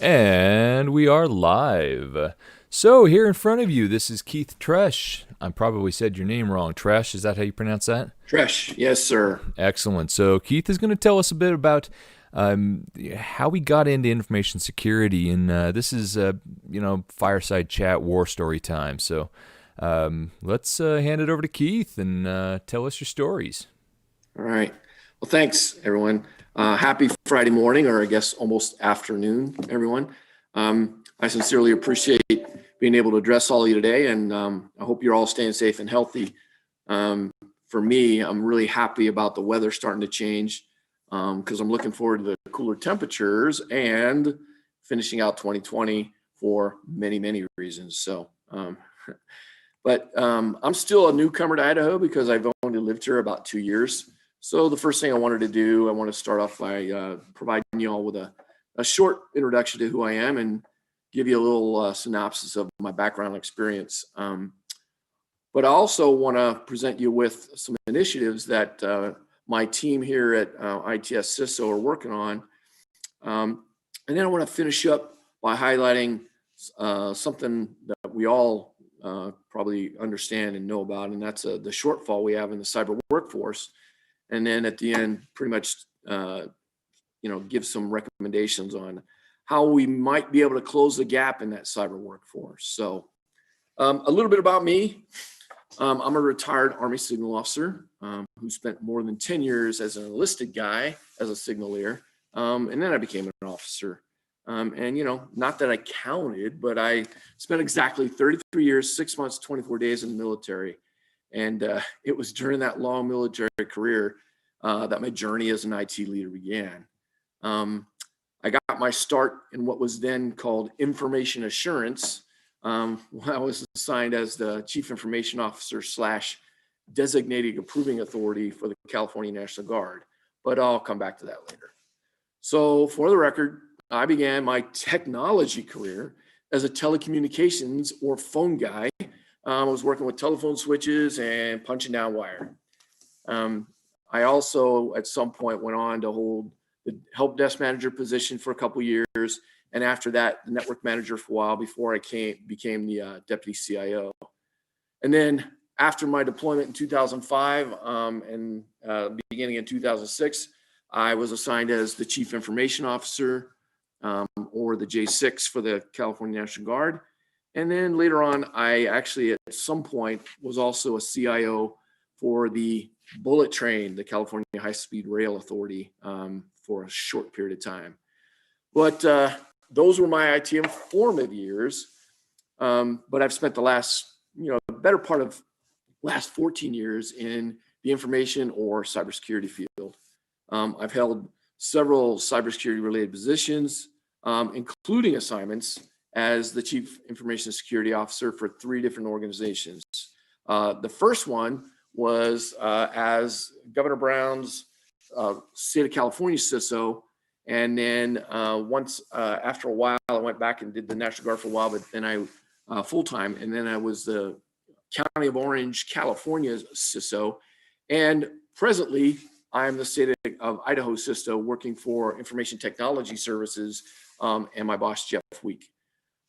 And we are live. So here in front of you, this is Keith Tresh. I probably said your name wrong. Tresh, is that how you pronounce that? Tresh, yes, sir. Excellent. So Keith is going to tell us a bit about how we got into information security, and this is fireside chat war story time. So let's hand it over to Keith and tell us your stories. All right. Well, thanks, everyone. Happy Friday morning, or I guess almost afternoon, everyone. I sincerely appreciate being able to address all of you today, and I hope you're all staying safe and healthy. For me, I'm really happy about the weather starting to change because I'm looking forward to the cooler temperatures and finishing out 2020 for many, many reasons. So, but I'm still a newcomer to Idaho because I've only lived here about 2 years. So the first thing I wanted to do, I want to start off by providing you all with a short introduction to who I am and give you a little synopsis of my background experience. But I also want to present you with some initiatives that my team here at ITS CISO are working on. And then I want to finish up by highlighting something that we all probably understand and know about, and that's the shortfall we have in the cyber workforce. And then at the end, pretty much, give some recommendations on how we might be able to close the gap in that cyber workforce. So a little bit about me. I'm a retired Army signal officer who spent more than 10 years as an enlisted guy, as a signaleer. And then I became an officer. Not that I counted, but I spent exactly 33 years, 6 months, 24 days in the military. And it was during that long military career that my journey as an IT leader began. I got my start in what was then called information assurance when I was assigned as the Chief Information Officer / designated approving authority for the California National Guard. But I'll come back to that later. So for the record, I began my technology career as a telecommunications or phone guy. I was working with telephone switches and punching down wire. I also, at some point, went on to hold the help desk manager position for a couple years, and after that, the network manager for a while before I became the deputy CIO. And then after my deployment in 2005 and beginning in 2006, I was assigned as the Chief Information Officer, or the J6 for the California National Guard. And then later on, I actually at some point was also a CIO for the Bullet Train, the California High-Speed Rail Authority, for a short period of time. But those were my IT formative years. But I've spent the better part of last 14 years in the information or cybersecurity field. I've held several cybersecurity related positions, including assignments as the Chief Information Security Officer for 3 different organizations. The first one was as Governor Brown's state of California CISO. And then after a while, I went back and did the National Guard for a while, but then I full-time. And then I was the County of Orange, California CISO. And presently, I'm the state of Idaho CISO working for Information Technology Services and my boss, Jeff Week.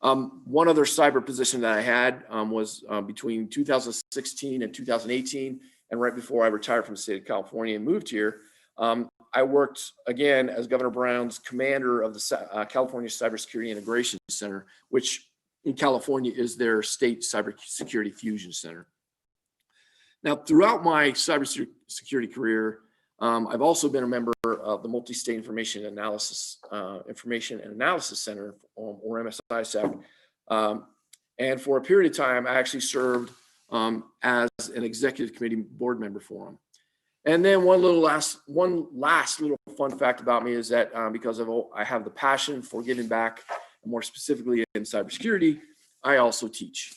One other cyber position that I had was between 2016 and 2018, and right before I retired from the state of California and moved here, I worked again as Governor Brown's commander of the California Cybersecurity Integration Center, which in California is their state cybersecurity fusion center. Now, throughout my cybersecurity career, I've also been a member of the Multi-State Information and Analysis Center, or MSISAC. And for a period of time, I actually served as an executive committee board member for them. And then one last little fun fact about me is that because I have the passion for giving back, more specifically in cybersecurity, I also teach.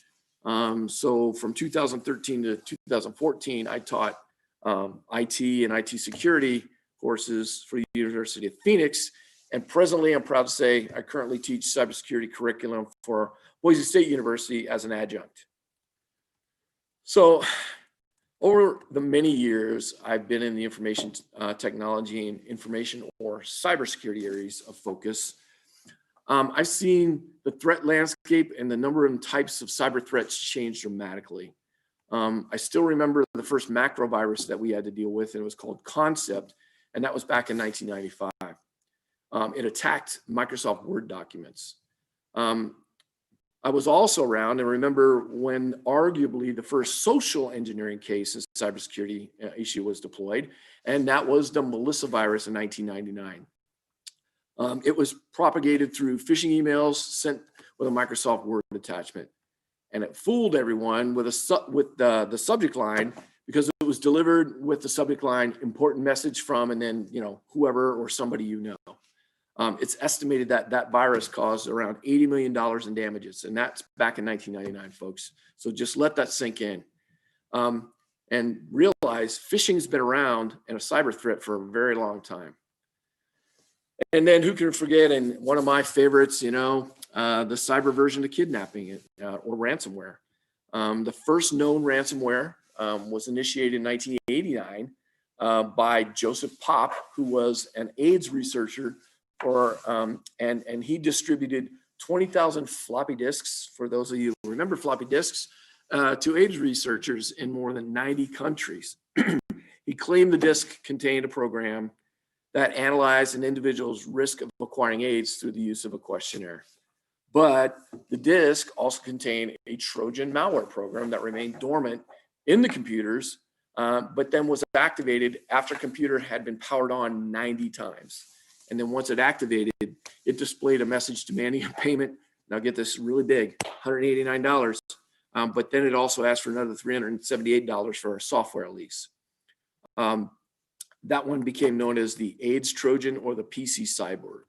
So from 2013 to 2014, I taught IT and IT security courses for the University of Phoenix. And presently, I'm proud to say I currently teach cybersecurity curriculum for Boise State University as an adjunct. So over the many years, I've been in the information technology and information or cybersecurity areas of focus. I've seen the threat landscape and the number and types of cyber threats change dramatically. I still remember the first macro virus that we had to deal with, and it was called Concept, and that was back in 1995. It attacked Microsoft Word documents. I was also around and remember when arguably the first social engineering case in cybersecurity issue was deployed, and that was the Melissa virus in 1999. It was propagated through phishing emails sent with a Microsoft Word attachment, and it fooled everyone with the subject line because it was delivered with the subject line "important message from," and then whoever or somebody you know. It's estimated that that virus caused around $80 million in damages, and that's back in 1999, folks. So just let that sink in. And realize phishing's been around and a cyber threat for a very long time. And then who can forget, and one of my favorites, the cyber version of kidnapping or ransomware. The first known ransomware was initiated in 1989 by Joseph Popp, who was an AIDS researcher and he distributed 20,000 floppy disks, for those of you who remember floppy disks, to AIDS researchers in more than 90 countries. He claimed the disk contained a program that analyzed an individual's risk of acquiring AIDS through the use of a questionnaire. But the disk also contained a Trojan malware program that remained dormant in the computers, but then was activated after a computer had been powered on 90 times. And then once it activated, it displayed a message demanding a payment. Now get this, really big, $189. But then it also asked for another $378 for a software lease. That one became known as the AIDS Trojan or the PC Cyborg.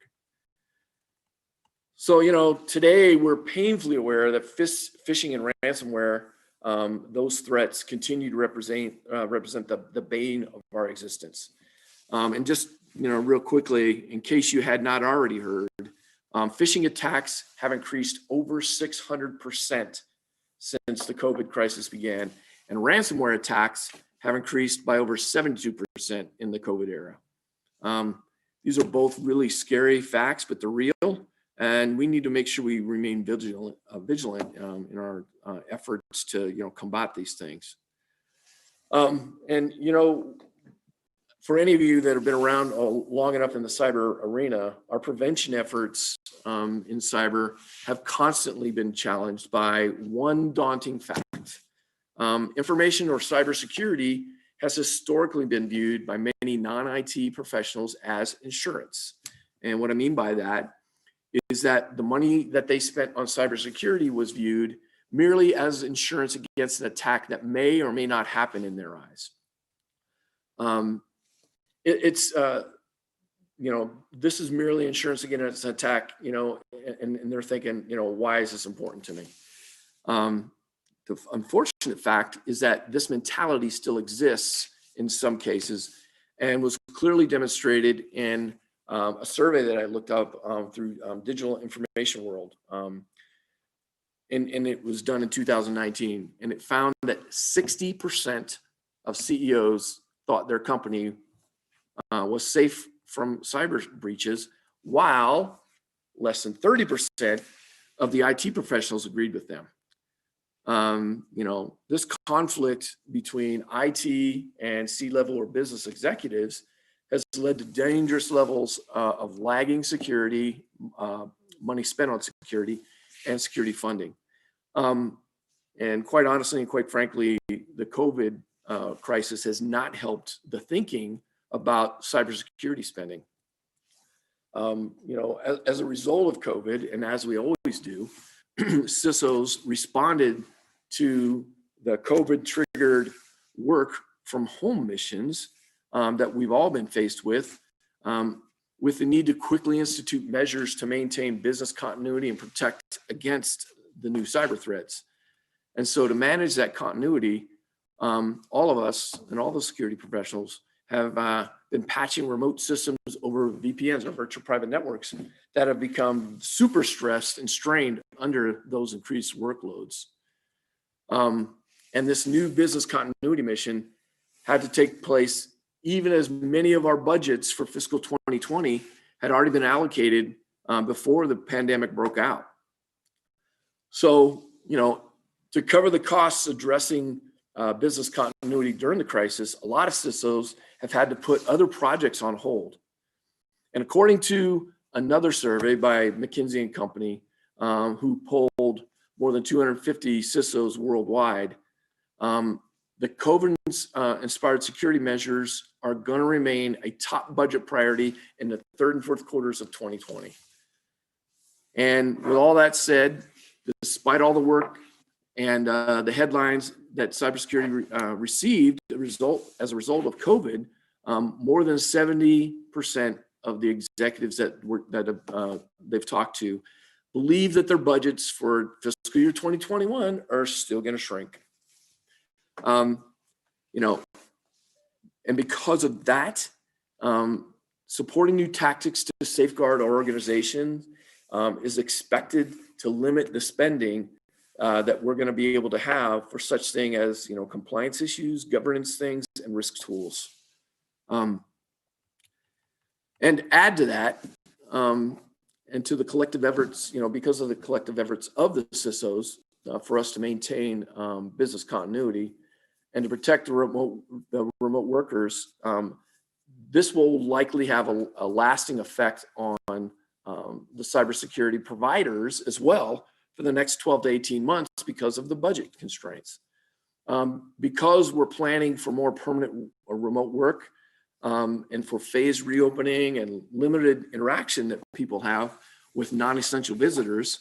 So, today we're painfully aware that phishing and ransomware, those threats continue to represent the bane of our existence. And just real quickly, in case you had not already heard, phishing attacks have increased over 600% since the COVID crisis began, and ransomware attacks have increased by over 72% in the COVID era. These are both really scary facts, but they're real, and we need to make sure we remain vigilant in our efforts to combat these things. For any of you that have been around long enough in the cyber arena, our prevention efforts in cyber have constantly been challenged by one daunting fact. Information or cybersecurity has historically been viewed by many non-IT professionals as insurance. And what I mean by that is that the money that they spent on cybersecurity was viewed merely as insurance against an attack that may or may not happen in their eyes. This is merely insurance against an attack, and they're thinking, why is this important to me? The unfortunate fact is that this mentality still exists in some cases and was clearly demonstrated in a survey that I looked up through Digital Information World. And it was done in 2019, and it found that 60% of CEOs thought their company was safe from cyber breaches, while less than 30% of the IT professionals agreed with them. This conflict between IT and C-level or business executives has led to dangerous levels of lagging security, money spent on security, and security funding. And quite honestly, and quite frankly, the COVID crisis has not helped the thinking about cybersecurity spending. As a result of COVID, and as we always do, CISOs responded to the COVID-triggered work from home missions that we've all been faced with the need to quickly institute measures to maintain business continuity and protect against the new cyber threats. And so to manage that continuity, all of us and all the security professionals have been patching remote systems over VPNs, or virtual private networks, that have become super stressed and strained under those increased workloads. And this new business continuity mission had to take place even as many of our budgets for fiscal 2020 had already been allocated before the pandemic broke out. So, to cover the costs addressing business continuity during the crisis, a lot of CISOs have had to put other projects on hold. And according to another survey by McKinsey and Company, who polled more than 250 CISOs worldwide, the COVID-inspired security measures are going to remain a top budget priority in the third and fourth quarters of 2020. And with all that said, despite all the work and the headlines that cybersecurity received as a result of COVID, more than 70% of the executives that they've talked to believe that their budgets for fiscal year 2021 are still going to shrink. And because of that, supporting new tactics to safeguard our organization is expected to limit the spending that we're going to be able to have for such thing as compliance issues, governance things, and risk tools. And add to that, and to the collective efforts, because of the collective efforts of the CISOs for us to maintain business continuity and to protect the remote workers, this will likely have a lasting effect on the cybersecurity providers as well for the next 12 to 18 months because of the budget constraints. Because we're planning for more permanent remote work and for phased reopening and limited interaction that people have with non-essential visitors,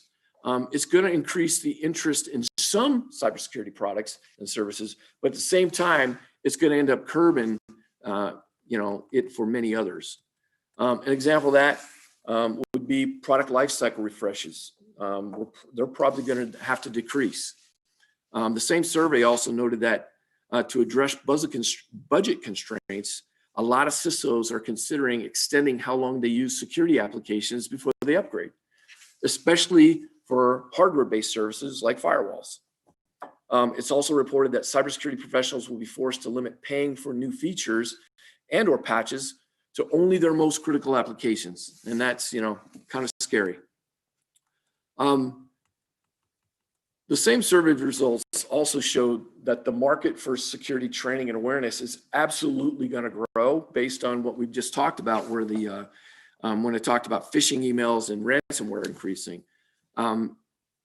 it's going to increase the interest in some cybersecurity products and services, but at the same time, it's going to end up curbing it for many others. An example of that would be product lifecycle refreshes. They're probably going to have to decrease. The same survey also noted that to address budget constraints, a lot of CISOs are considering extending how long they use security applications before they upgrade, especially for hardware-based services like firewalls. It's also reported that cybersecurity professionals will be forced to limit paying for new features and or patches to only their most critical applications. And that's, kind of scary. The same survey results also showed that the market for security training and awareness is absolutely going to grow based on what we've just talked about, where when I talked about phishing emails and ransomware increasing. The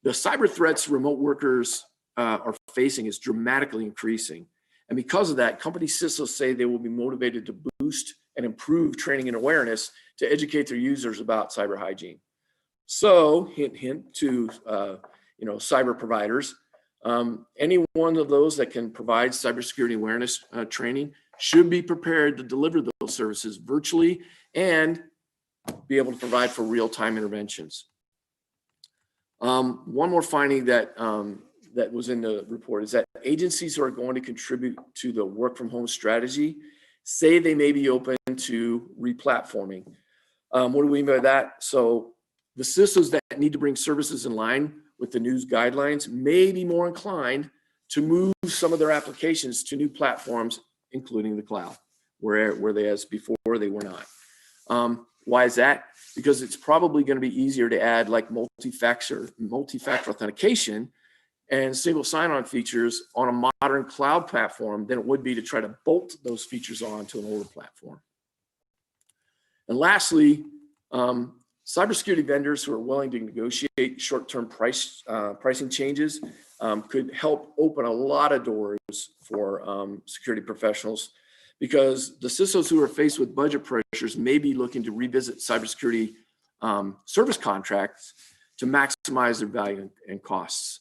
cyber threats remote workers are facing is dramatically increasing. And because of that, company CISOs say they will be motivated to boost and improve training and awareness to educate their users about cyber hygiene. So, hint, hint to cyber providers, any one of those that can provide cybersecurity awareness training should be prepared to deliver those services virtually and be able to provide for real-time interventions. One more finding that was in the report is that agencies who are going to contribute to the work from home strategy say they may be open to replatforming. What do we mean by that? So the CISOs that need to bring services in line with the news guidelines may be more inclined to move some of their applications to new platforms, including the cloud, where they, as before, they were not. Why is that? Because it's probably going to be easier to add like multi-factor authentication and single sign-on features on a modern cloud platform than it would be to try to bolt those features onto an older platform. And lastly, cybersecurity vendors who are willing to negotiate short-term pricing changes could help open a lot of doors for security professionals, because the CISOs who are faced with budget pressures may be looking to revisit cybersecurity service contracts to maximize their value and costs.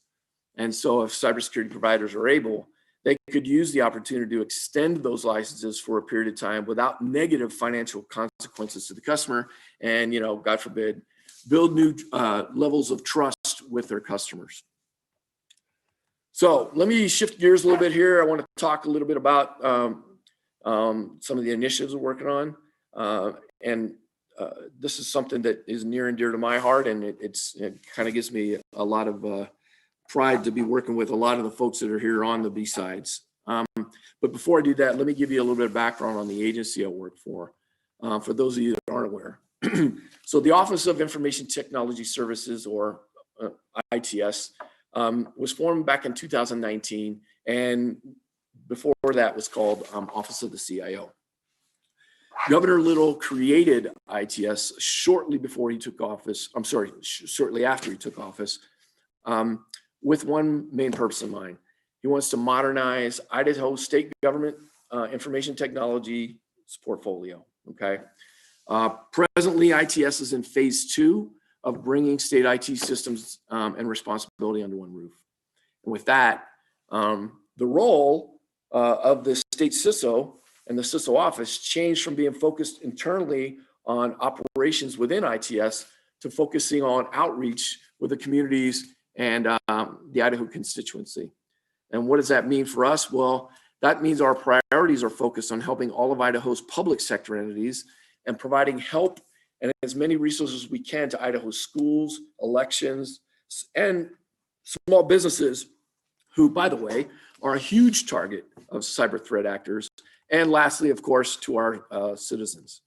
And so if cybersecurity providers are able, they could use the opportunity to extend those licenses for a period of time without negative financial consequences to the customer and, God forbid, build new levels of trust with their customers. So let me shift gears a little bit here. I want to talk a little bit about some of the initiatives we're working on. This is something that is near and dear to my heart, and it kind of gives me a lot of pride to be working with a lot of the folks that are here on the B-sides. But before I do that, let me give you a little bit of background on the agency I work for those of you that aren't aware. So the Office of Information Technology Services, or ITS, was formed back in 2019, and before that was called Office of the CIO. Governor Little created ITS shortly before he took office. I'm sorry, shortly after he took office, with one main purpose in mind. He wants to modernize Idaho state government information technology portfolio. Okay. Presently, ITS is in phase 2 of bringing state IT systems and responsibility under one roof. And with that, the role of the state CISO and the CISO office changed from being focused internally on operations within ITS to focusing on outreach with the communities and the Idaho constituency. And what does that mean for us? Well, that means our priorities are focused on helping all of Idaho's public sector entities and providing help and as many resources as we can to Idaho schools, elections, and small businesses who, by the way, are a huge target of cyber threat actors. And lastly, of course, to our citizens.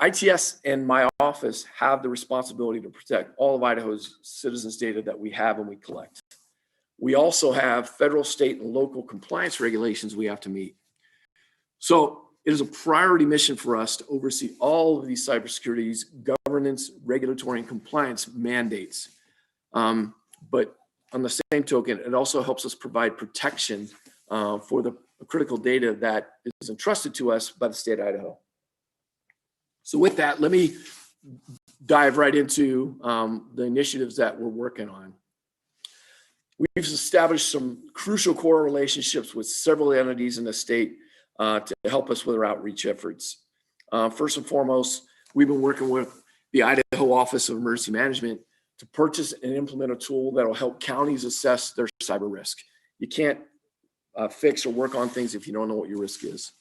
ITS and my office have the responsibility to protect all of Idaho's citizens' data that we have and we collect. We also have federal, state, and local compliance regulations we have to meet. So it is a priority mission for us to oversee all of these cybersecurity's governance, regulatory, and compliance mandates. But on the same token, it also helps us provide protection for the critical data that is entrusted to us by the state of Idaho. So with that, let me dive right into the initiatives that we're working on. We've established some crucial core relationships with several entities in the state to help us with our outreach efforts. First and foremost, we've been working with the Idaho Office of Emergency Management to purchase and implement a tool that will help counties assess their cyber risk. You can't fix or work on things if you don't know what your risk is.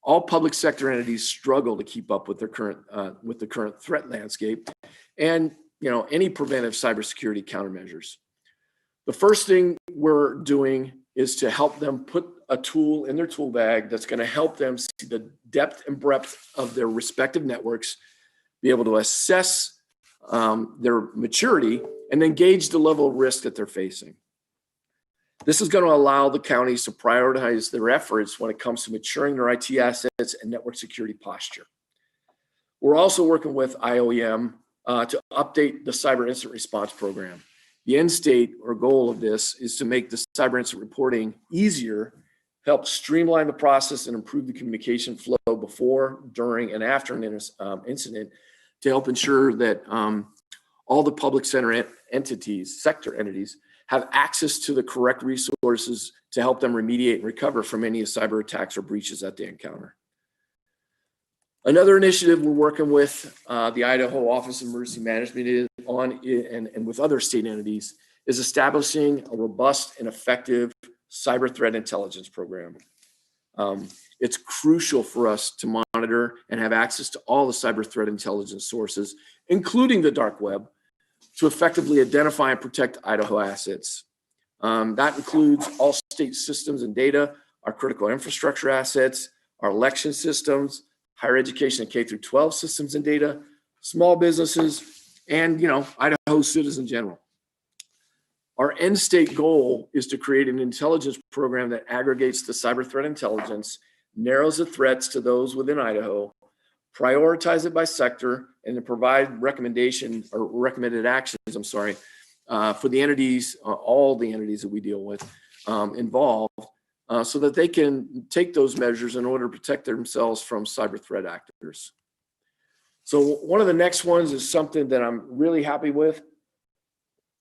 All public sector entities struggle to keep up with their current with the current threat landscape and any preventive cybersecurity countermeasures. The first thing we're doing is to help them put a tool in their tool bag that's going to help them see the depth and breadth of their respective networks, be able to assess their maturity, and then gauge the level of risk that they're facing. This is going to allow the counties to prioritize their efforts when it comes to maturing their IT assets and network security posture. We're also working with IOEM to update the cyber incident response program. The end state or goal of this is to make the cyber incident reporting easier, help streamline the process, and improve the communication flow before, during, and after an incident to help ensure that all the public sector entities have access to the correct resources to help them remediate and recover from any cyber attacks or breaches that they encounter. Another initiative we're working with the Idaho Office of Emergency Management on and with other state entities is establishing a robust and effective cyber threat intelligence program. It's crucial for us to monitor and have access to all the cyber threat intelligence sources, including the dark web, to effectively identify and protect Idaho assets. That includes all state systems and data, our critical infrastructure assets, our election systems, higher education and K-12 systems and data, small businesses, and Idaho citizens in general. Our end state goal is to create an intelligence program that aggregates the cyber threat intelligence, narrows the threats to those within Idaho, prioritize it by sector, and then provide recommended actions, for the entities, all the entities that we deal with involved, so that they can take those measures in order to protect themselves from cyber threat actors. So one of the next ones is something that I'm really happy with.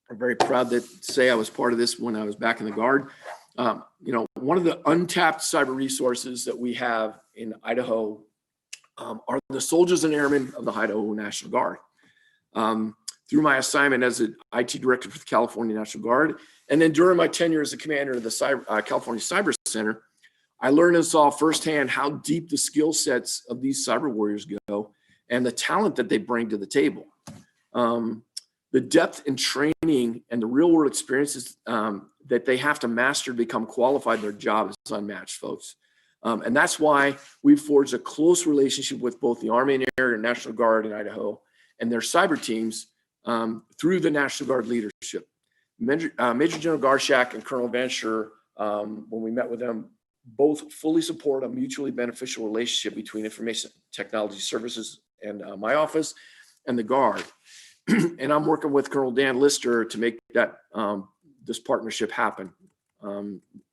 I'm very proud to say I was part of this when I was back in the Guard. One of the untapped cyber resources that we have in Idaho are the soldiers and airmen of the Idaho National Guard. Through my assignment as an IT director for the California National Guard, and then during my tenure as the commander of the California Cyber Center, I learned and saw firsthand how deep the skill sets of these cyber warriors go and the talent that they bring to the table. The depth and training and the real world experiences that they have to master to become qualified in their job is unmatched, folks. And that's why we've forged a close relationship with both the Army and Air and National Guard in Idaho and their cyber teams through the National Guard leadership. Major General Garshak and Colonel Vancher, when we met with them, both fully support a mutually beneficial relationship between Information Technology Services and my office and the Guard. And I'm working with Colonel Dan Lister to make that this partnership happen.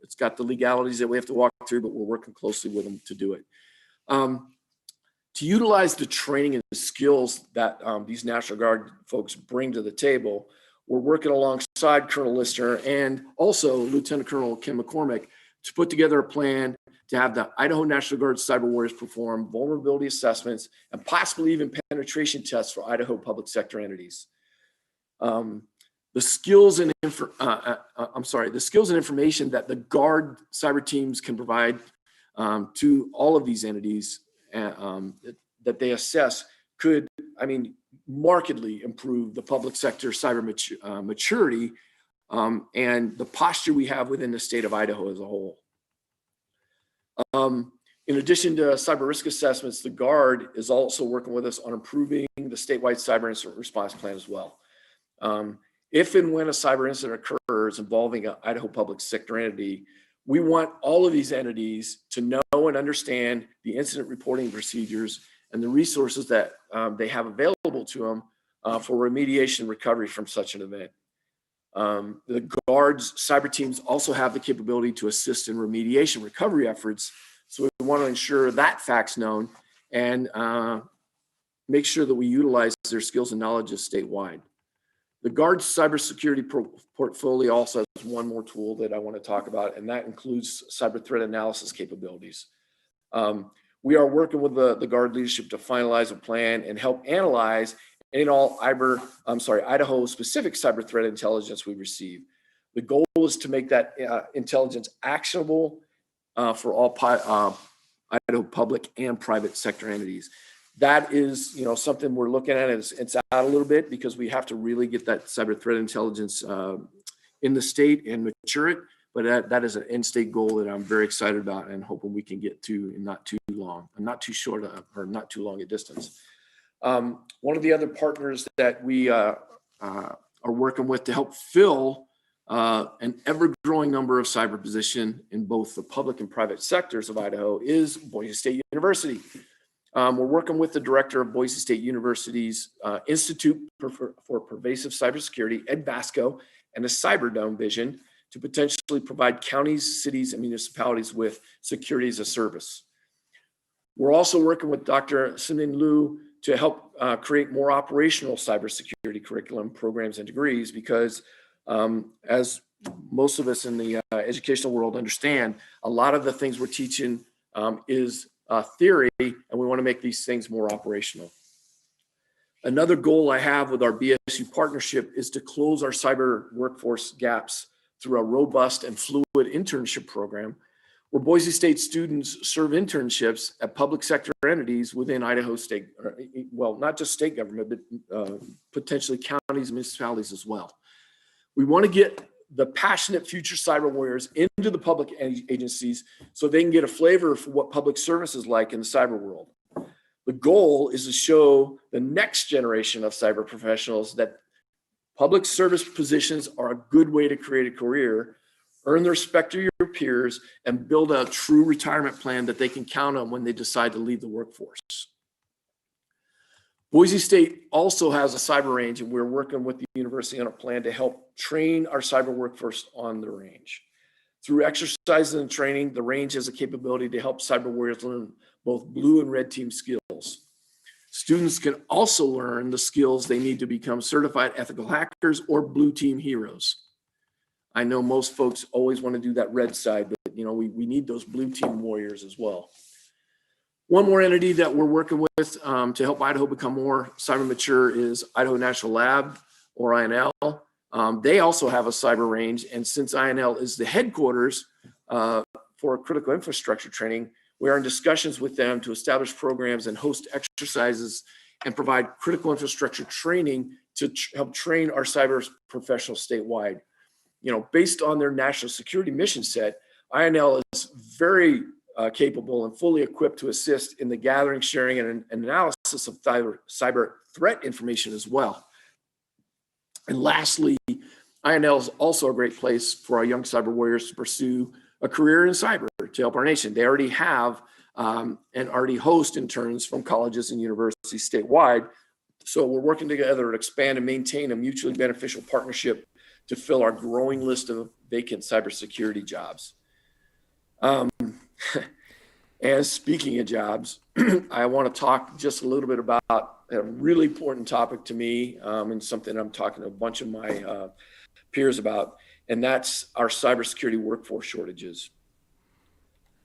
It's got the legalities that we have to walk through, but we're working closely with them to do it. To utilize the training and the skills that these National Guard folks bring to the table, we're working alongside Colonel Lister and also Lieutenant Colonel Kim McCormick to put together a plan to have the Idaho National Guard cyber warriors perform vulnerability assessments and possibly even penetration tests for Idaho public sector entities. The skills and the skills and information that the Guard cyber teams can provide to all of these entities that they assess could, markedly improve the public sector cyber maturity and the posture we have within the state of Idaho as a whole. In addition to cyber risk assessments, the Guard is also working with us on improving the statewide cyber incident response plan as well. If and when a cyber incident occurs involving an Idaho public sector entity, we want all of these entities to know and understand the incident reporting procedures and the resources that they have available to them for remediation and recovery from such an event. The Guard's cyber teams also have the capability to assist in remediation recovery efforts. So we want to ensure that fact's known and make sure that we utilize their skills and knowledge statewide. The Guard's cybersecurity portfolio also has one more tool that I want to talk about, and that includes cyber threat analysis capabilities. We are working with the Guard leadership to finalize a plan and help analyze any all Idaho specific cyber threat intelligence we receive. The goal is to make that intelligence actionable for all Idaho public and private sector entities. That is, something we're looking at. It's out a little bit because we have to really get that cyber threat intelligence in the state and mature it. But that is an in-state goal that I'm very excited about and hoping we can get to in not too long, not too short or not too long a distance. One of the other partners that we are working with to help fill an ever-growing number of cyber positions in both the public and private sectors of Idaho is Boise State University. We're working with the director of Boise State University's Institute for Pervasive Cybersecurity, Ed Vasco, and a Cyberdome vision to potentially provide counties, cities, and municipalities with security as a service. We're also working with Dr. Sinin Liu to help create more operational cybersecurity curriculum, programs, and degrees because as most of us in the educational world understand, a lot of the things we're teaching is theory, and we want to make these things more operational. Another goal I have with our BSU partnership is to close our cyber workforce gaps through a robust and fluid internship program where Boise State students serve internships at public sector entities within Idaho state, well, not just state government, but potentially counties and municipalities as well. We want to get the passionate future cyber warriors into the public agencies so they can get a flavor for what public service is like in the cyber world. The goal is to show the next generation of cyber professionals that public service positions are a good way to create a career, earn the respect of your peers, and build a true retirement plan that they can count on when they decide to leave the workforce. Boise State also has a cyber range, and we're working with the university on a plan to help train our cyber workforce on the range. Through exercises and training, the range has a capability to help cyber warriors learn both blue and red team skills. Students can also learn the skills they need to become certified ethical hackers or blue team heroes. I know most folks always want to do that red side, but we need those blue team warriors as well. One more entity that we're working with to help Idaho become more cyber mature is Idaho National Lab, or INL. They also have a cyber range, and since INL is the headquarters for critical infrastructure training, we are in discussions with them to establish programs and host exercises and provide critical infrastructure training to help train our cyber professionals statewide. Based on their national security mission set, INL is very capable and fully equipped to assist in the gathering, sharing, and analysis of cyber threat information as well. And lastly, INL is also a great place for our young cyber warriors to pursue a career in cyber to help our nation. They already have and already host interns from colleges and universities statewide. So we're working together to expand and maintain a mutually beneficial partnership to fill our growing list of vacant cybersecurity jobs. And speaking of jobs, I want to talk just a little bit about a really important topic to me, and something I'm talking to a bunch of my peers about, and that's our cybersecurity workforce shortages.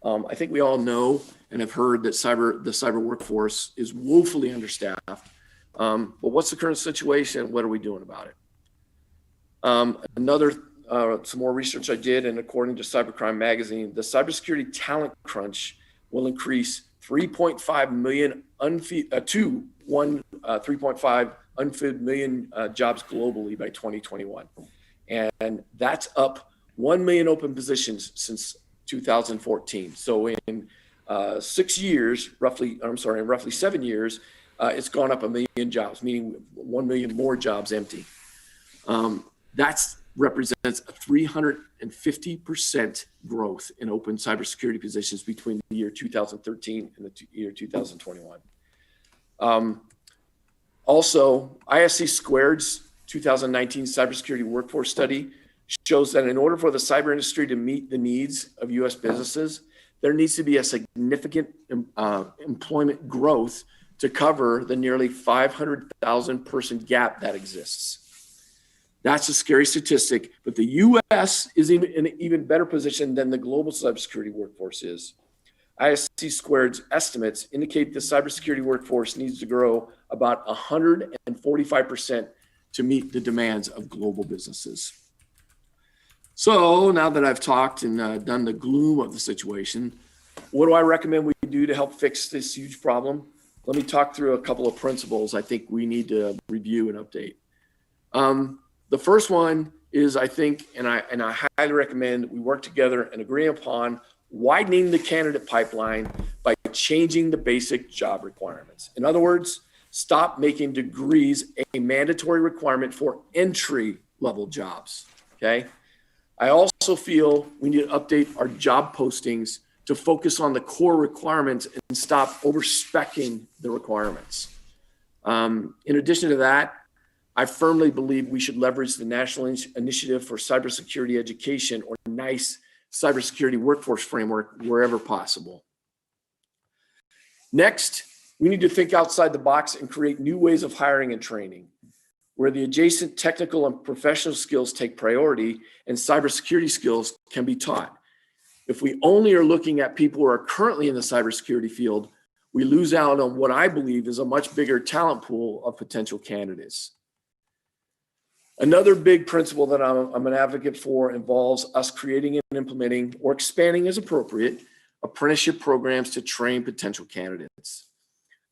I think we all know and have heard that the cyber workforce is woefully understaffed. But what's the current situation? What are we doing about it? Some more research I did, and according to Cybercrime Magazine, the cybersecurity talent crunch will increase 3.5 million to 3.5 unfilled million jobs globally by 2021. And that's up 1 million open positions since 2014. So in 6 years, in roughly 7 years, it's gone up 1 million jobs, meaning 1 million more jobs empty. That represents a 350% growth in open cybersecurity positions between the year 2013 and the year 2021. Also, ISC Squared's 2019 cybersecurity workforce study shows that in order for the cyber industry to meet the needs of U.S. businesses, there needs to be a significant employment growth to cover the nearly 500,000 person gap that exists. That's a scary statistic, but the U.S. is in an even better position than the global cybersecurity workforce is. ISC Squared's estimates indicate the cybersecurity workforce needs to grow about 145% to meet the demands of global businesses. So now that I've talked and done the gloom of the situation, what do I recommend we do to help fix this huge problem? Let me talk through a couple of principles I think we need to review and update. The first one is, I think, and I highly recommend we work together and agree upon widening the candidate pipeline by changing the basic job requirements. In other words, stop making degrees a mandatory requirement for entry-level jobs, okay? I also feel we need to update our job postings to focus on the core requirements and stop over-speccing the requirements. In addition to that, I firmly believe we should leverage the National Initiative for Cybersecurity Education, or NICE, cybersecurity workforce framework wherever possible. Next, we need to think outside the box and create new ways of hiring and training, where the adjacent technical and professional skills take priority and cybersecurity skills can be taught. If we only are looking at people who are currently in the cybersecurity field, we lose out on what I believe is a much bigger talent pool of potential candidates. Another big principle that I'm an advocate for involves us creating and implementing, or expanding as appropriate, apprenticeship programs to train potential candidates.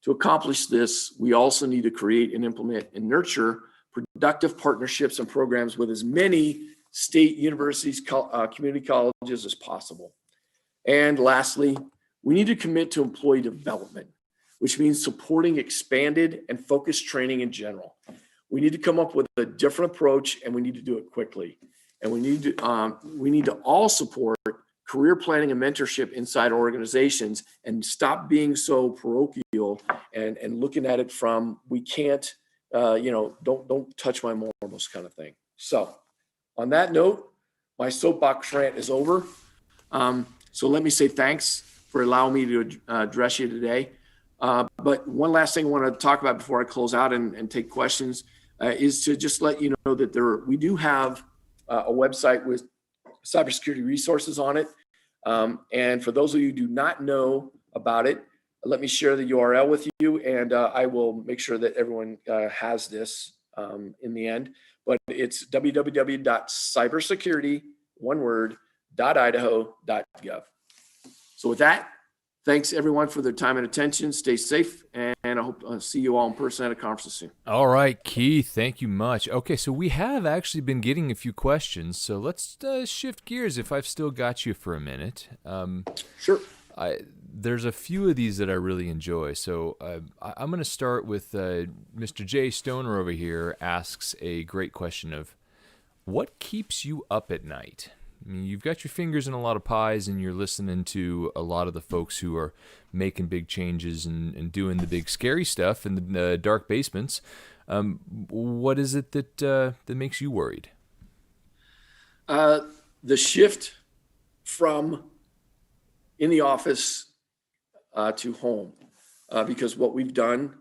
To accomplish this, we also need to create and implement and nurture productive partnerships and programs with as many state universities, community colleges as possible. And lastly, we need to commit to employee development, which means supporting expanded and focused training in general. We need to come up with a different approach, and we need to do it quickly. And we need to all support career planning and mentorship inside organizations, and stop being so parochial and looking at it from, we can't, don't touch my morals kind of thing. So on that note, my soapbox rant is over. So let me say thanks for allowing me to address you today. But one last thing I want to talk about before I close out and take questions is to just let you know that we do have a website with cybersecurity resources on it. And for those of you who do not know about it, let me share the URL with you, and I will make sure that everyone has this in the end. But it's www.cybersecurity.idaho.gov. So with that, thanks everyone for their time and attention. Stay safe, and I hope to see you all in person at a conference soon. All right, Keith, thank you much. Okay, so we have actually been getting a few questions, so let's shift gears if I've still got you for a minute. Sure. there's a few of these that I really enjoy. So I'm going to start with Mr. Jay Stoner over here asks a great question of, what keeps you up at night? I mean, you've got your fingers in a lot of pies and you're listening to a lot of the folks who are making big changes and doing the big scary stuff in the dark basements. What is it that makes you worried? The shift from in the office to home, because what we've done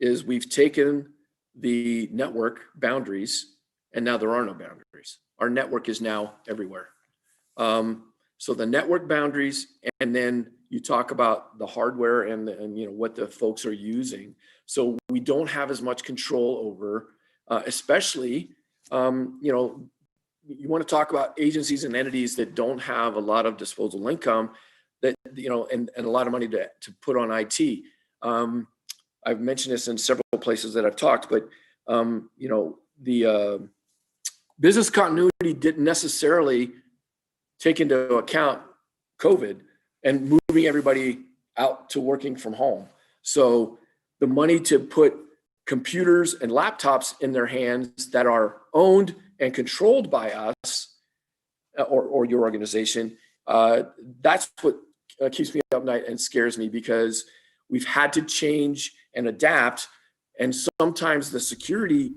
is we've taken the network boundaries and now there are no boundaries. Our network is now everywhere. So the network boundaries, and then you talk about the hardware and what the folks are using. So we don't have as much control over, especially, you want to talk about agencies and entities that don't have a lot of disposable income that, and a lot of money to put on IT. I've mentioned this in several places that I've talked, but, the business continuity didn't necessarily take into account COVID and moving everybody out to working from home. So the money to put computers and laptops in their hands that are owned and controlled by us or your organization, that's what keeps me up at night and scares me, because we've had to change and adapt. And sometimes the security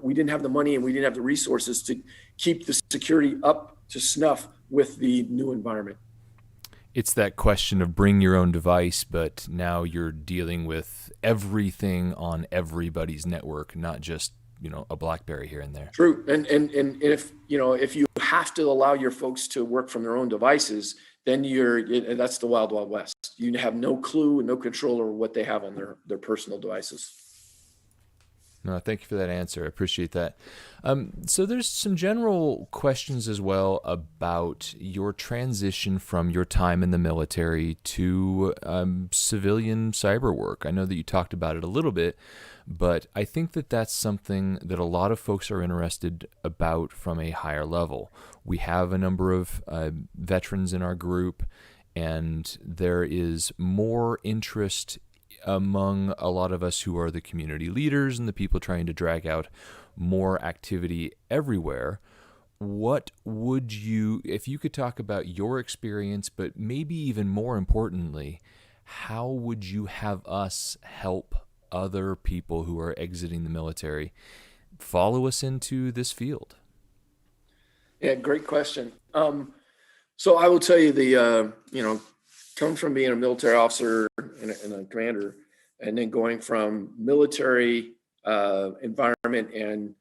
we didn't have the money and we didn't have the resources to keep the security up to snuff with the new environment. It's that question of bring your own device, but now you're dealing with everything on everybody's network, not just, a BlackBerry here and there. True. And if you have to allow your folks to work from their own devices, then that's the wild, wild west. You have no clue and no control over what they have on their personal devices. No, thank you for that answer. I appreciate that. So there's some general questions as well about your transition from your time in the military to civilian cyber work. I know that you talked about it a little bit, but I think that that's something that a lot of folks are interested about from a higher level. We have a number of veterans in our group, and there is more interest among a lot of us who are the community leaders and the people trying to drag out more activity everywhere. What would you, if you could talk about your experience, but maybe even more importantly, how would you have us help other people who are exiting the military follow us into this field? Yeah, great question. So I will tell you coming from being a military officer and a commander, and then going from military environment and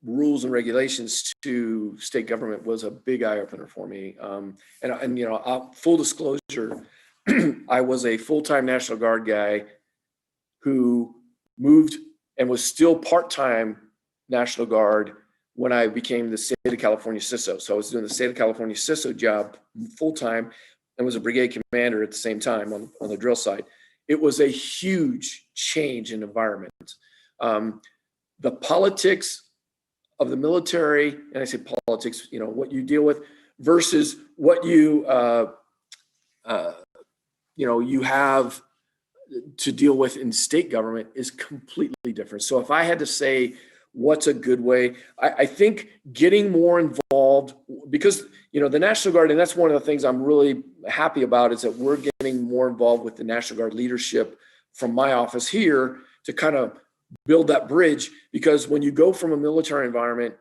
rules and regulations to state government was a big eye opener for me. Full disclosure, I was a full-time National Guard guy who moved and was still part-time National Guard when I became the state of California CISO. So I was doing the state of California CISO job full-time and was a brigade commander at the same time on the drill side. It was a huge change in environment. The politics of the military, and I say politics, what you deal with versus what you have to deal with in state government is completely different. So if I had to say what's a good way, I think getting more involved, because the National Guard, and that's one of the things I'm really happy about, is that we're getting more involved with the National Guard leadership from my office here to kind of build that bridge. Because when you go from a military environment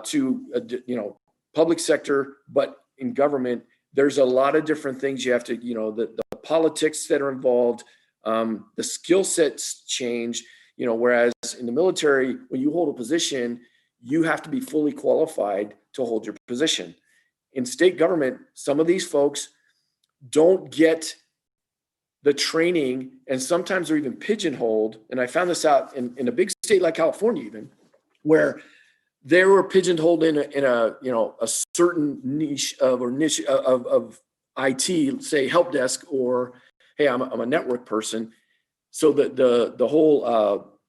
to public sector, but in government, there's a lot of different things you have to, the politics that are involved, the skill sets change. Whereas in the military, when you hold a position, you have to be fully qualified to hold your position. In state government, some of these folks don't get the training, and sometimes they're even pigeonholed. And I found this out in a big state like California, even, where they were pigeonholed in a certain niche of IT, say help desk, or hey, I'm a network person. So the whole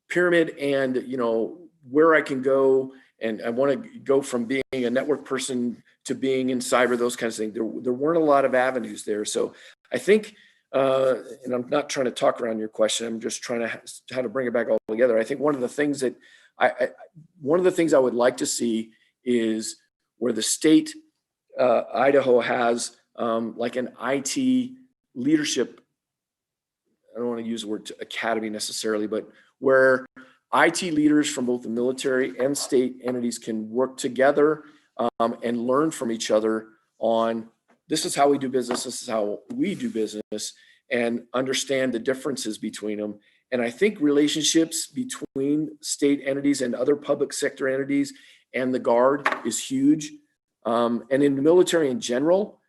pyramid and where I can go, and I want to go from being a network person to being in cyber, those kinds of things. There weren't a lot of avenues there. So I think, and I'm not trying to talk around your question, I'm just trying to how to bring it back all together. I think one of the things that I would like to see is where the state, Idaho has like an IT leadership, I don't want to use the word academy necessarily, but where IT leaders from both the military and state entities can work together and learn from each other on this is how we do business, this is how we do business, and understand the differences between them. And I think relationships between state entities and other public sector entities and the Guard is huge. And in the military in general,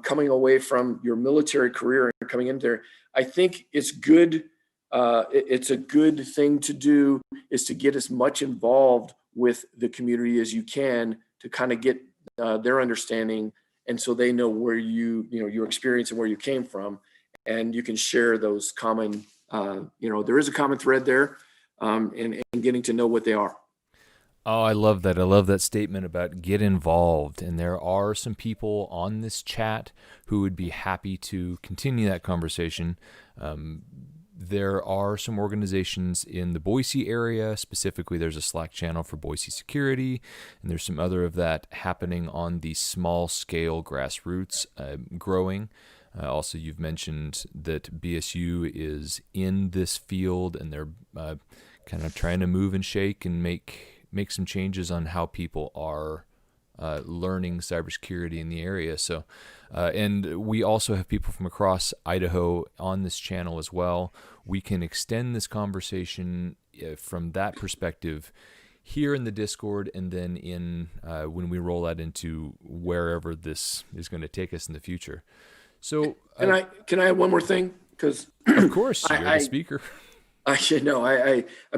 coming away from your military career and coming in there, I think it's good. It's a good thing to do is to get as much involved with the community as you can to kind of get their understanding. And so they know where your experience and where you came from, and you can share those common, there is a common thread there, and getting to know what they are. Oh, I love that. I love that statement about get involved. And there are some people on this chat who would be happy to continue that conversation. There are some organizations in the Boise area. Specifically, there's a Slack channel for Boise Security, and there's some other of that happening on the small scale grassroots growing. Also, you've mentioned that BSU is in this field, and they're kind of trying to move and shake and make some changes on how people are learning cybersecurity in the area. So, and we also have people from across Idaho on this channel as well. We can extend this conversation from that perspective here in the Discord, and then in when we roll that into wherever this is going to take us in the future. So, can I add one more thing? Because of course, you're the speaker. I'm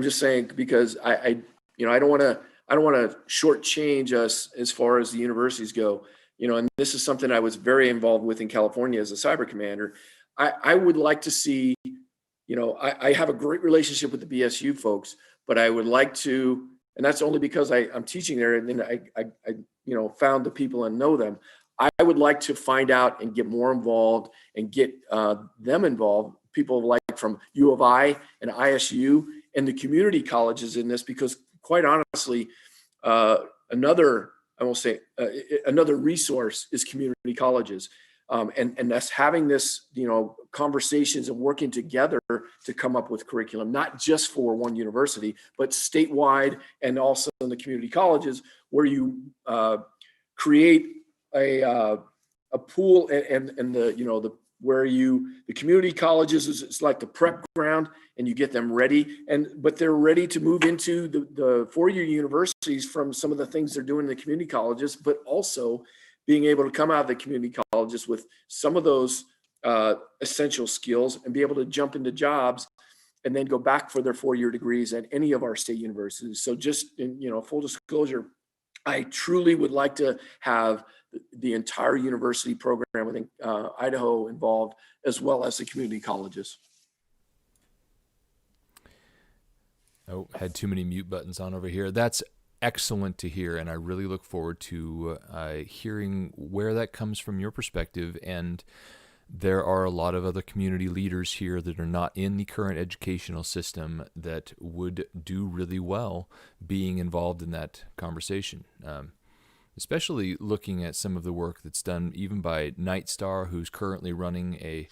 just saying because I don't want to shortchange us as far as the universities go. And this is something I was very involved with in California as a cyber commander. I would like to see, I have a great relationship with the BSU folks, but I would like to, and that's only because I'm teaching there, and then I found the people and know them. I would like to find out and get more involved and get them involved, people like from U of I and ISU and the community colleges in this, because quite honestly, another resource is community colleges. And that's having this, conversations and working together to come up with curriculum, not just for one university, but statewide and also in the community colleges where you create a pool and the community colleges is like the prep ground, and you get them ready, but they're ready to move into the four-year universities from some of the things they're doing in the community colleges, but also being able to come out of the community colleges with some of those essential skills and be able to jump into jobs and then go back for their four-year degrees at any of our state universities. So just in full disclosure, I truly would like to have the entire university program within Idaho involved, as well as the community colleges. Oh, had too many mute buttons on over here. That's excellent to hear, and I really look forward to hearing where that comes from your perspective. And there are a lot of other community leaders here that are not in the current educational system that would do really well being involved in that conversation. Especially looking at some of the work that's done even by Nightstar, who's currently running a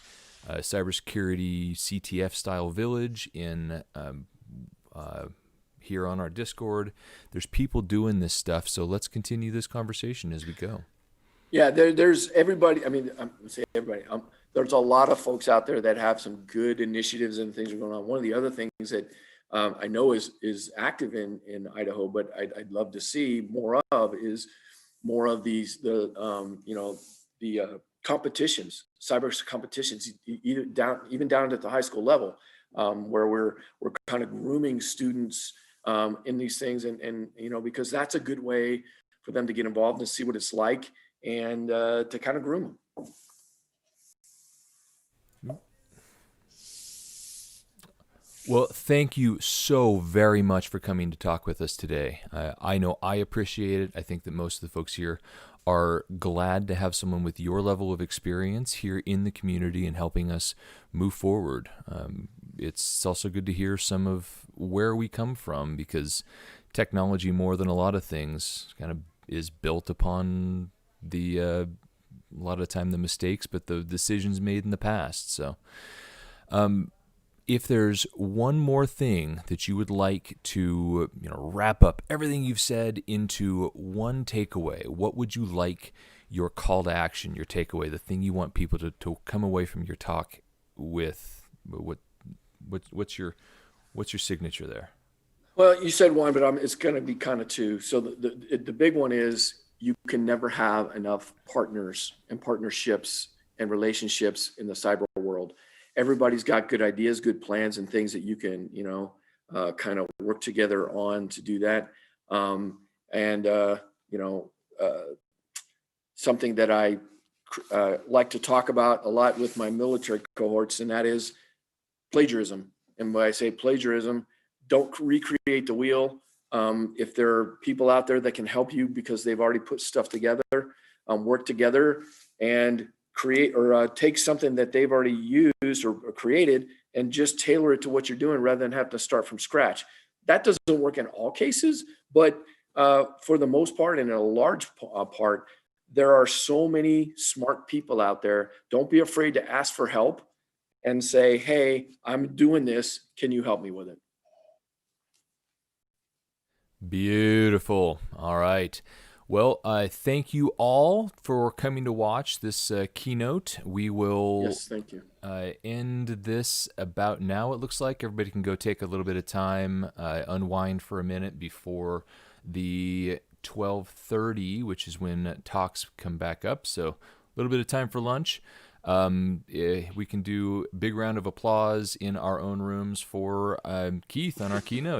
cybersecurity CTF style village in here on our Discord. There's people doing this stuff, so let's continue this conversation as we go. Yeah, there's everybody. I mean, I'm gonna say everybody. There's a lot of folks out there that have some good initiatives and things are going on. One of the other things that I know is active in Idaho, but I'd love to see more of is more of these competitions, cyber competitions, even down at the high school level, where we're kind of grooming students in these things, and because that's a good way for them to get involved and see what it's like, and to kind of groom them. Well, thank you so very much for coming to talk with us today. I know I appreciate it. I think that most of the folks here are glad to have someone with your level of experience here in the community and helping us move forward. It's also good to hear some of where we come from, because technology, more than a lot of things, kind of is built upon a lot of the time the mistakes, but the decisions made in the past. So if there's one more thing that you would like to wrap up everything you've said into one takeaway, what would you like your call to action, your takeaway, the thing you want people to come away from your talk with? What's your signature there? Well, you said one, but it's going to be kind of two. So the big one is, you can never have enough partners and partnerships and relationships in the cyber world. Everybody's got good ideas, good plans, and things that you can, kind of work together on to do that. Something that I like to talk about a lot with my military cohorts, and that is plagiarism. And when I say plagiarism, don't recreate the wheel. If there are people out there that can help you because they've already put stuff together, work together and create or take something that they've already used or created and just tailor it to what you're doing rather than have to start from scratch. That doesn't work in all cases, but for the most part and in a large part, there are so many smart people out there. Don't be afraid to ask for help and say, hey, I'm doing this. Can you help me with it? Beautiful. All right. Well, thank you all for coming to watch this keynote. We will Yes, thank you. End this about now, it looks like. Everybody can go take a little bit of time, unwind for a minute before the 12:30, which is when talks come back up. So a little bit of time for lunch. We can do a big round of applause in our own rooms for Keith on our keynote.